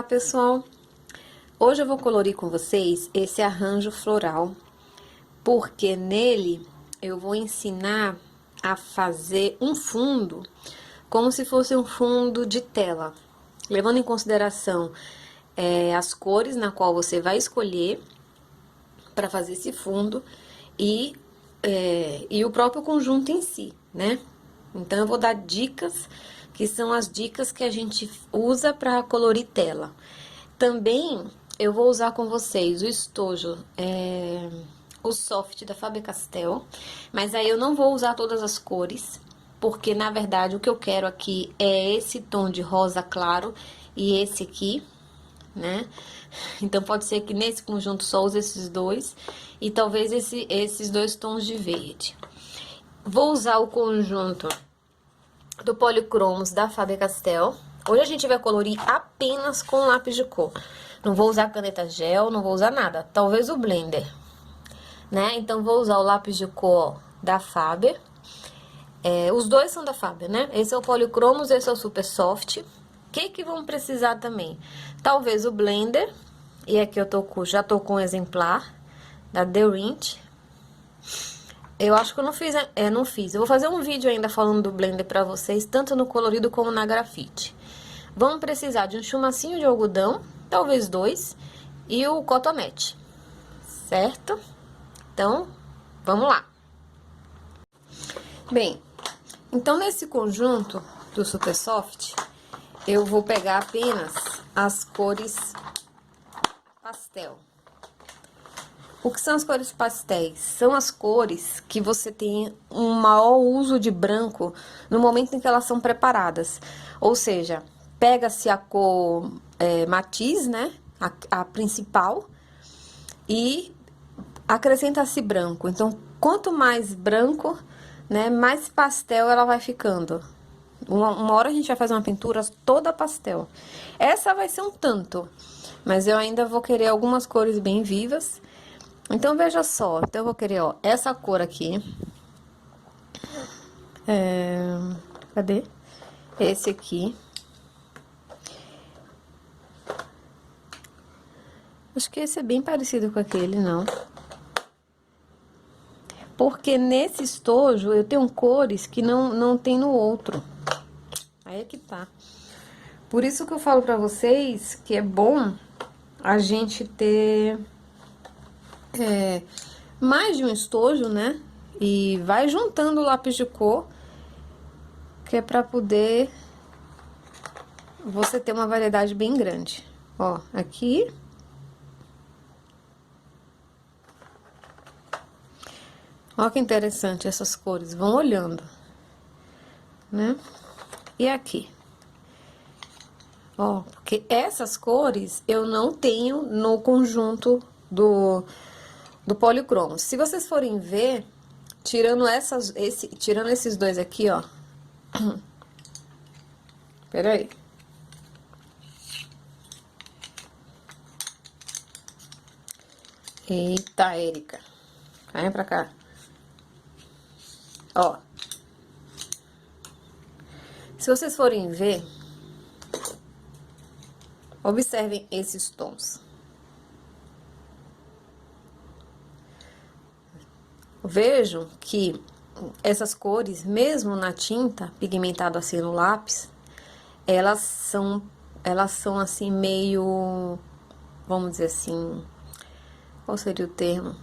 Olá, pessoal! Hoje eu vou colorir com vocês esse arranjo floral, porque nele eu vou ensinar a fazer um fundo como se fosse um fundo de tela, levando em consideração as cores na qual você vai escolher para fazer esse fundo e o próprio conjunto em si, né? Então, eu vou dar dicas, que são as dicas que a gente usa para colorir tela. Também, eu vou usar com vocês o estojo, o soft da Faber-Castell, mas aí eu não vou usar todas as cores, porque, na verdade, o que eu quero aqui é esse tom de rosa claro e esse aqui, né? Então, pode ser que nesse conjunto só use esses dois e talvez esses dois tons de verde. Vou usar o conjunto do Polychromos da Faber-Castell. Hoje a gente vai colorir apenas com lápis de cor. Não vou usar caneta gel, não vou usar nada. Talvez o blender, né? Então, vou usar o lápis de cor da Faber. Os dois são da Faber, né? Esse é o Polychromos, esse é o Super Soft. O que vão precisar também? Talvez o blender. E aqui eu já tô com um exemplar da The Rinch. Eu acho que eu não fiz, não fiz. Eu vou fazer um vídeo ainda falando do blender pra vocês, tanto no colorido como na grafite. Vamos precisar de um chumacinho de algodão, talvez 2, e o cotonete, certo? Então, vamos lá. Bem, então nesse conjunto do Super Soft, eu vou pegar apenas as cores pastel. O que são as cores pastéis? São as cores que você tem um maior uso de branco no momento em que elas são preparadas. Ou seja, pega-se a cor matiz, né? A principal, e acrescenta-se branco. Então, quanto mais branco, né, mais pastel ela vai ficando. Uma hora a gente vai fazer uma pintura toda pastel. Essa vai ser um tanto, mas eu ainda vou querer algumas cores bem vivas. Então, veja só, então eu vou querer, ó, essa cor aqui. Cadê? Esse aqui. Acho que esse é bem parecido com aquele, não. Porque nesse estojo eu tenho cores que não tem no outro. Aí é que tá. Por isso que eu falo pra vocês que é bom a gente ter mais de um estojo, né? E vai juntando o lápis de cor, que é pra poder você ter uma variedade bem grande. Ó, aqui. Ó que interessante essas cores, vão olhando, né? E aqui. Ó, porque essas cores eu não tenho no conjunto do Polychromos. Se vocês forem ver, tirando esses dois aqui, ó. Pera aí. Eita, Érica. Vem pra cá. Ó. Se vocês forem ver, observem esses tons. Vejam que essas cores, mesmo na tinta, pigmentada assim no lápis, elas são assim meio, vamos dizer assim, qual seria o termo?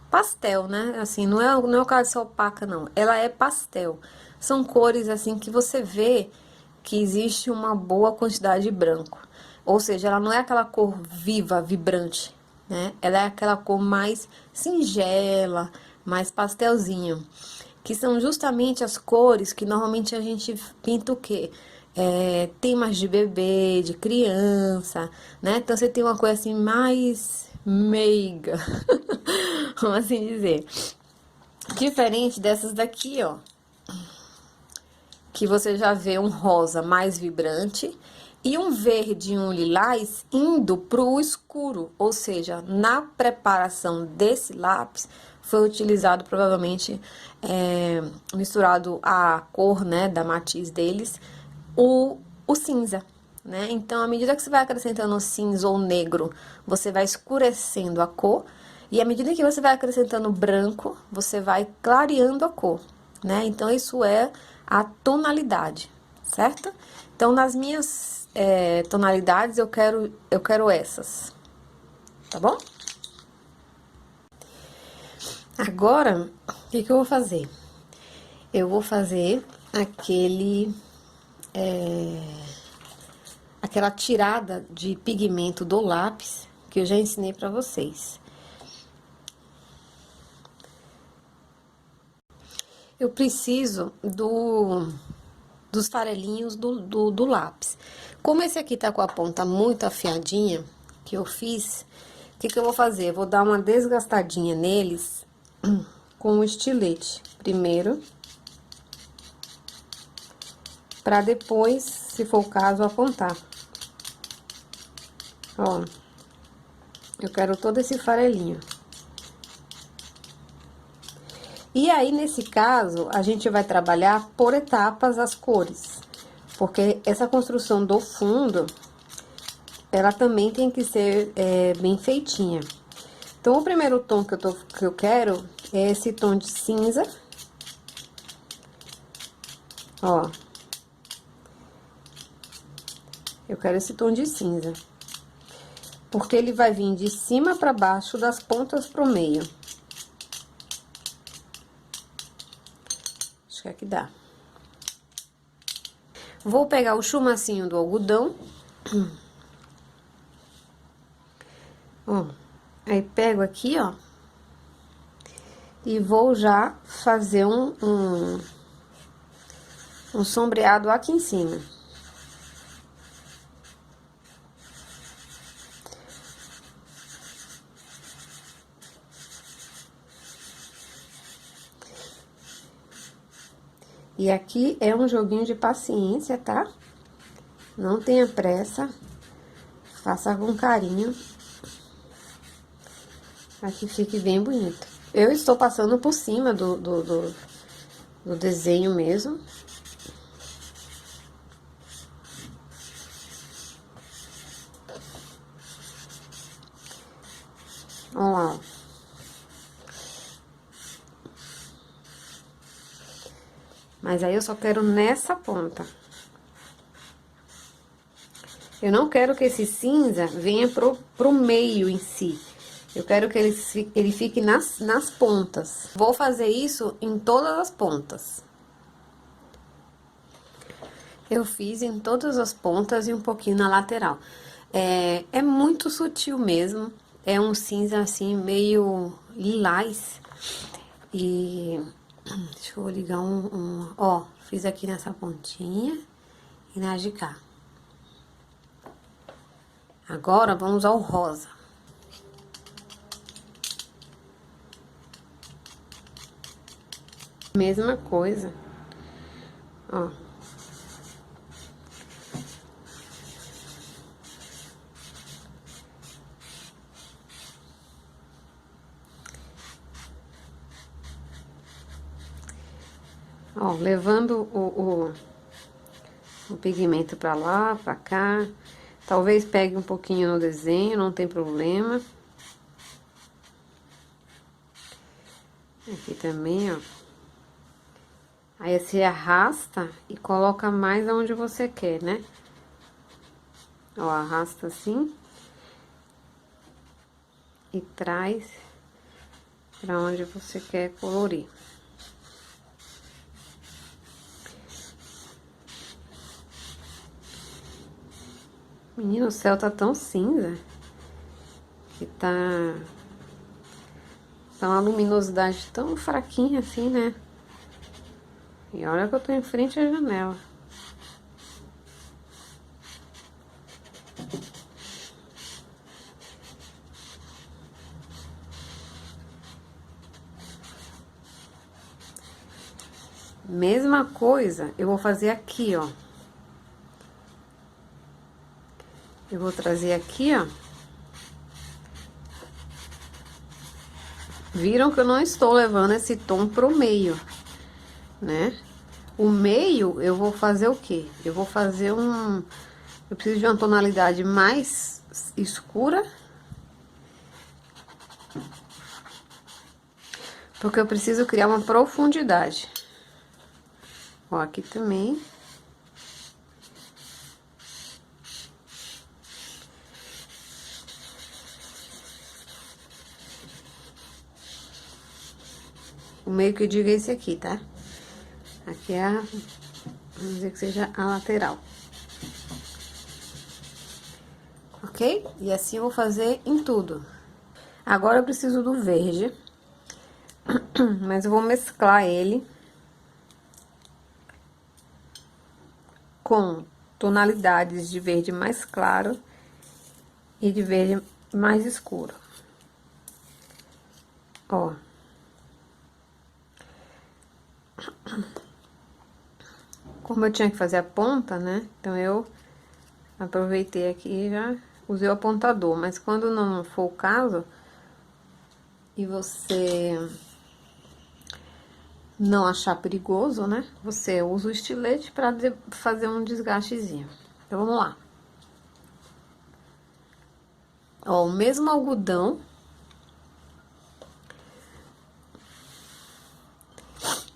Pastel, né? Assim, não é o caso de ser opaca, não. Ela é pastel. São cores assim que você vê que existe uma boa quantidade de branco. Ou seja, ela não é aquela cor viva, vibrante, né? Ela é aquela cor mais singela, mais pastelzinho. Que são justamente as cores que normalmente a gente pinta o quê? Temas de bebê, de criança, né? Então, você tem uma coisa assim mais meiga, vamos assim dizer. Diferente dessas daqui, ó. Que você já vê um rosa mais vibrante e um verde e um lilás indo pro escuro, ou seja, na preparação desse lápis foi utilizado provavelmente misturado a cor, né, da matiz deles, o cinza, né? Então, à medida que você vai acrescentando cinza ou negro, você vai escurecendo a cor. E à medida que você vai acrescentando branco, você vai clareando a cor, né? Então, isso é a tonalidade, certo? Então, nas minhas tonalidades, eu quero essas, tá bom? Agora, o que eu vou fazer? Eu vou fazer aquela tirada de pigmento do lápis que eu já ensinei pra vocês. Eu preciso dos farelinhos do lápis. Como esse aqui tá com a ponta muito afiadinha, que eu fiz, o que eu vou fazer? Eu vou dar uma desgastadinha neles com o estilete. Primeiro, pra depois, se for o caso, apontar. Ó, eu quero todo esse farelinho. E aí, nesse caso, a gente vai trabalhar por etapas as cores. Porque essa construção do fundo, ela também tem que ser bem feitinha. Então, o primeiro tom que eu quero é esse tom de cinza. Ó. Eu quero esse tom de cinza. Porque ele vai vir de cima pra baixo, das pontas pro meio. Acho que aqui dá. Vou pegar o chumacinho do algodão. Ó, aí pego aqui, ó. E vou já fazer um sombreado aqui em cima. E aqui é um joguinho de paciência, tá? Não tenha pressa. Faça com carinho. Pra que fique bem bonito. Eu estou passando por cima do desenho mesmo. Olha lá, ó. Mas aí eu só quero nessa ponta. Eu não quero que esse cinza venha pro meio em si. Eu quero que ele fique nas pontas. Vou fazer isso em todas as pontas. Eu fiz em todas as pontas e um pouquinho na lateral. É muito sutil mesmo. É um cinza assim, meio lilás. E deixa eu ligar ó, fiz aqui nessa pontinha e na de cá. Agora, vamos ao rosa. Mesma coisa. Ó. Ó, levando o pigmento pra lá, pra cá. Talvez pegue um pouquinho no desenho, não tem problema. Aqui também, ó. Aí você arrasta e coloca mais aonde você quer, né? Ó, arrasta assim. E traz pra onde você quer colorir. Menino, o céu tá tão cinza que tá uma luminosidade tão fraquinha assim, né? E olha que eu tô em frente à janela. Mesma coisa, eu vou fazer aqui, ó. Eu vou trazer aqui, ó. Viram que eu não estou levando esse tom pro meio, né? O meio, eu vou fazer o quê? Eu vou fazer Eu preciso de uma tonalidade mais escura. Porque eu preciso criar uma profundidade. Ó, aqui também. O meio que eu digo é esse aqui, tá? Aqui é a... Vamos dizer que seja a lateral. Ok? E assim eu vou fazer em tudo. Agora eu preciso do verde. Mas eu vou mesclar ele com tonalidades de verde mais claro e de verde mais escuro. Ó. Como eu tinha que fazer a ponta, né? Então, eu aproveitei aqui e já usei o apontador. Mas quando não for o caso, e você não achar perigoso, né? Você usa o estilete pra fazer um desgastezinho. Então, vamos lá. Ó, o mesmo algodão.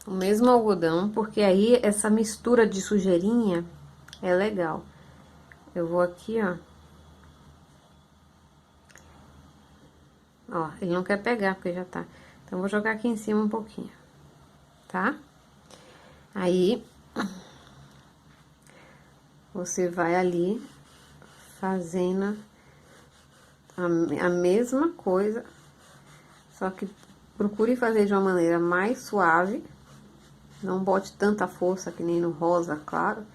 O mesmo algodão, porque aí essa mistura de sujeirinha é legal. Eu vou aqui, ó. Ó, ele não quer pegar, porque já tá. Então, eu vou jogar aqui em cima um pouquinho, tá? Aí, você vai ali fazendo a mesma coisa, só que procure fazer de uma maneira mais suave. Não bote tanta força que nem no rosa, claro,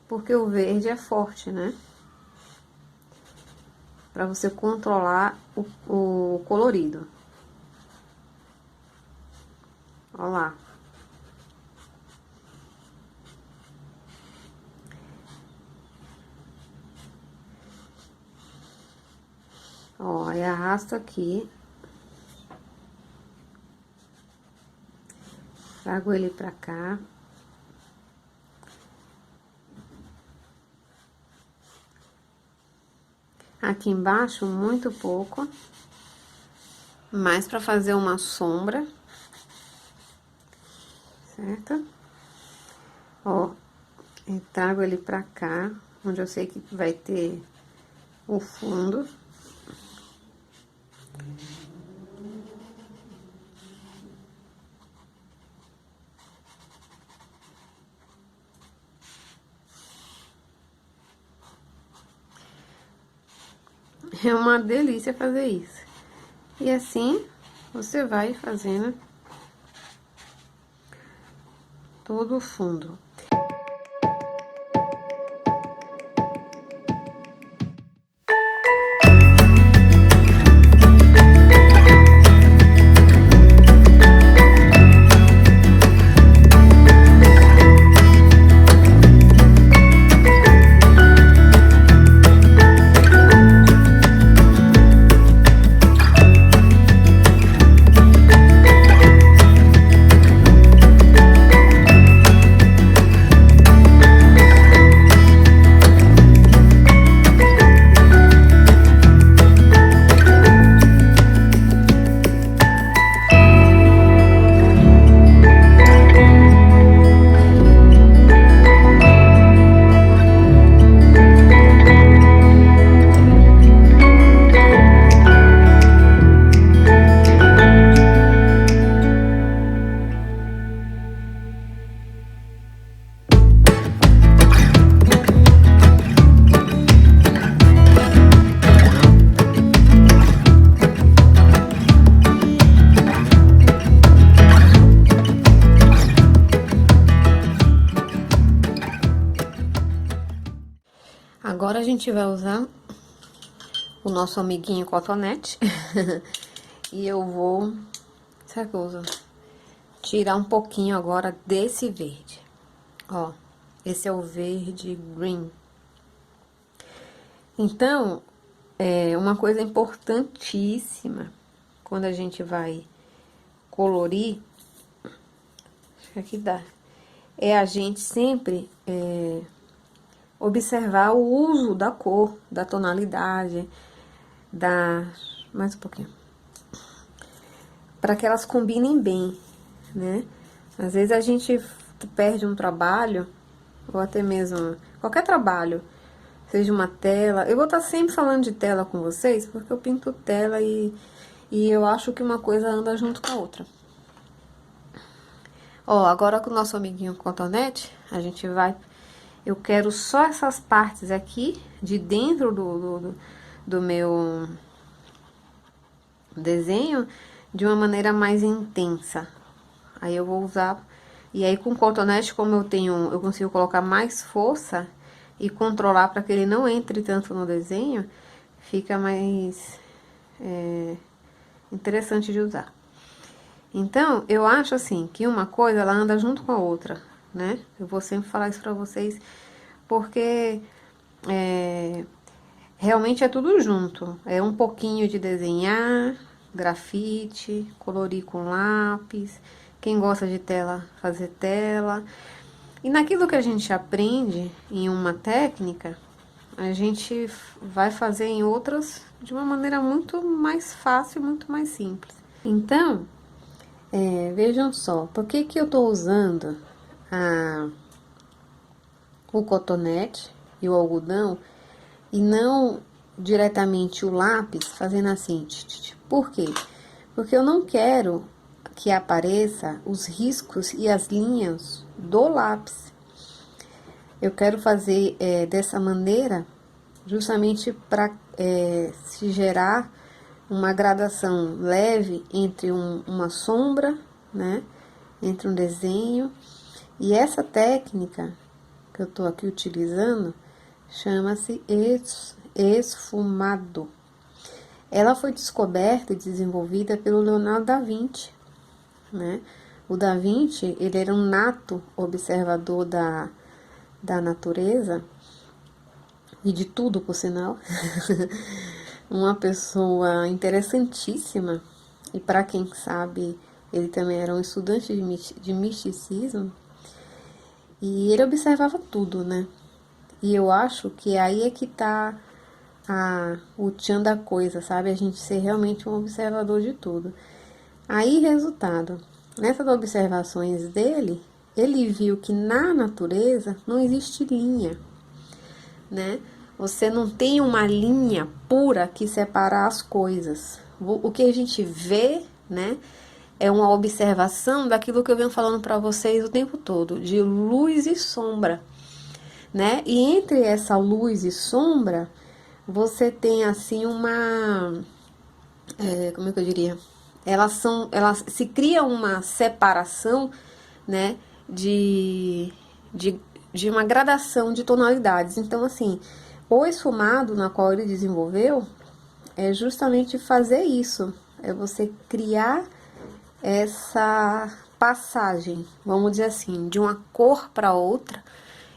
porque o verde é forte, né? Pra você controlar o colorido. Ó lá. Ó, aí arrasto aqui. Trago ele pra cá. Aqui embaixo, muito pouco. Mais pra fazer uma sombra. Certo? Ó, e trago ele pra cá, onde eu sei que vai ter o fundo. É uma delícia fazer isso. E assim, você vai fazendo todo o fundo. Agora a gente vai usar o nosso amiguinho cotonete. E eu vou, sabe o que eu uso? Tirar um pouquinho agora desse verde. Ó, esse é o verde green. Então, uma coisa importantíssima quando a gente vai colorir, acho que aqui dá, é a gente sempre observar o uso da cor, da tonalidade, mais um pouquinho, para que elas combinem bem, né? Às vezes a gente perde um trabalho, ou até mesmo qualquer trabalho, seja uma tela. Eu vou estar sempre falando de tela com vocês, porque eu pinto tela e eu acho que uma coisa anda junto com a outra. Ó, agora com o nosso amiguinho cotonete, a gente vai... Eu quero só essas partes aqui, de dentro do meu desenho, de uma maneira mais intensa. Aí eu vou usar... E aí com o cotonete, como eu consigo colocar mais força e controlar para que ele não entre tanto no desenho, fica mais interessante de usar. Então, eu acho assim, que uma coisa, ela anda junto com a outra, né? Eu vou sempre falar isso pra vocês, porque realmente é tudo junto. É um pouquinho de desenhar, grafite, colorir com lápis, quem gosta de tela, fazer tela. E naquilo que a gente aprende em uma técnica, a gente vai fazer em outras de uma maneira muito mais fácil, muito mais simples. Então... vejam só, por que que eu tô usando o cotonete e o algodão e não diretamente o lápis fazendo assim? Por quê? Porque eu não quero que apareça os riscos e as linhas do lápis. Eu quero fazer dessa maneira justamente para se gerar uma gradação leve entre uma sombra, né, entre um desenho. E essa técnica que eu tô aqui utilizando chama-se esfumado. Ela foi descoberta e desenvolvida pelo Leonardo da Vinci, né? O Da Vinci, ele era um nato observador da natureza e de tudo, por sinal. Uma pessoa interessantíssima, e para quem sabe, ele também era um estudante de misticismo, e ele observava tudo, né? E eu acho que aí é que tá o tchan da coisa, sabe? A gente ser realmente um observador de tudo. Aí, resultado, nessas observações dele, ele viu que na natureza não existe linha, né? Você não tem uma linha pura que separa as coisas. O que a gente vê, né, é uma observação daquilo que eu venho falando para vocês o tempo todo, de luz e sombra, né? E entre essa luz e sombra, você tem assim como é que eu diria? Elas se cria uma separação, né, de uma gradação de tonalidades. Então, assim, o esfumado na qual ele desenvolveu é justamente fazer isso, é você criar essa passagem, vamos dizer assim, de uma cor para outra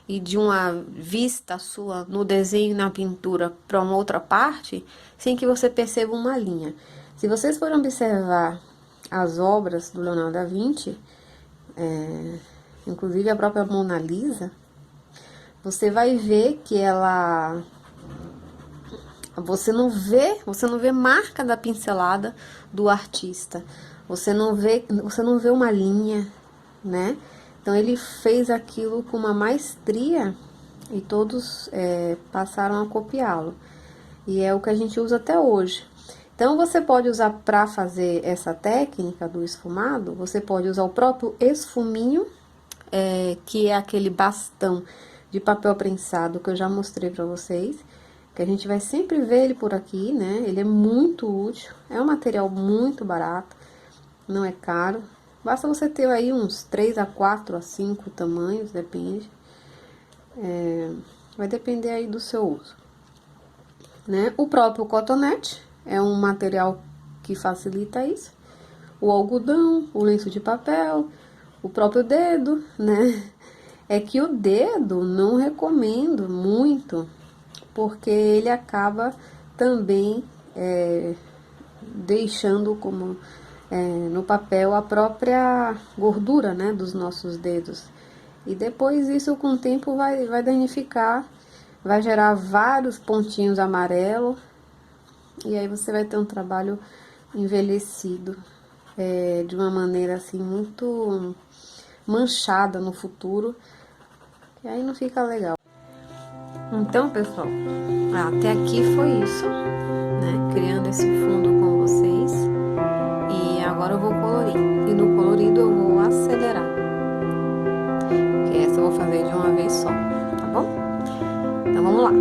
e de uma vista sua no desenho, na pintura, para uma outra parte, sem que você perceba uma linha. Se vocês forem observar as obras do Leonardo da Vinci, inclusive a própria Mona Lisa, você vai ver que você não vê marca da pincelada do artista. Você não vê uma linha, né? Então ele fez aquilo com uma maestria e todos passaram a copiá-lo. E é o que a gente usa até hoje. Então você pode usar para fazer essa técnica do esfumado, você pode usar o próprio esfuminho, que é aquele bastão de papel prensado que eu já mostrei para vocês, que a gente vai sempre ver ele por aqui, né? Ele é muito útil, é um material muito barato, não é caro. Basta você ter aí uns 3 a 4 a 5 tamanhos, depende. Vai depender aí do seu uso, né? O próprio cotonete é um material que facilita isso. O algodão, o lenço de papel, o próprio dedo, né? É que o dedo não recomendo muito, porque ele acaba também deixando como no papel a própria gordura, né, dos nossos dedos. E depois isso com o tempo vai danificar vai gerar vários pontinhos amarelos, e aí você vai ter um trabalho envelhecido, de uma maneira assim muito manchada no futuro, e aí não fica legal. Então, pessoal, até aqui foi isso, né? Criando esse fundo com vocês. E agora eu vou colorir. E no colorido eu vou acelerar. Que essa eu vou fazer de uma vez só, tá bom? Então vamos lá.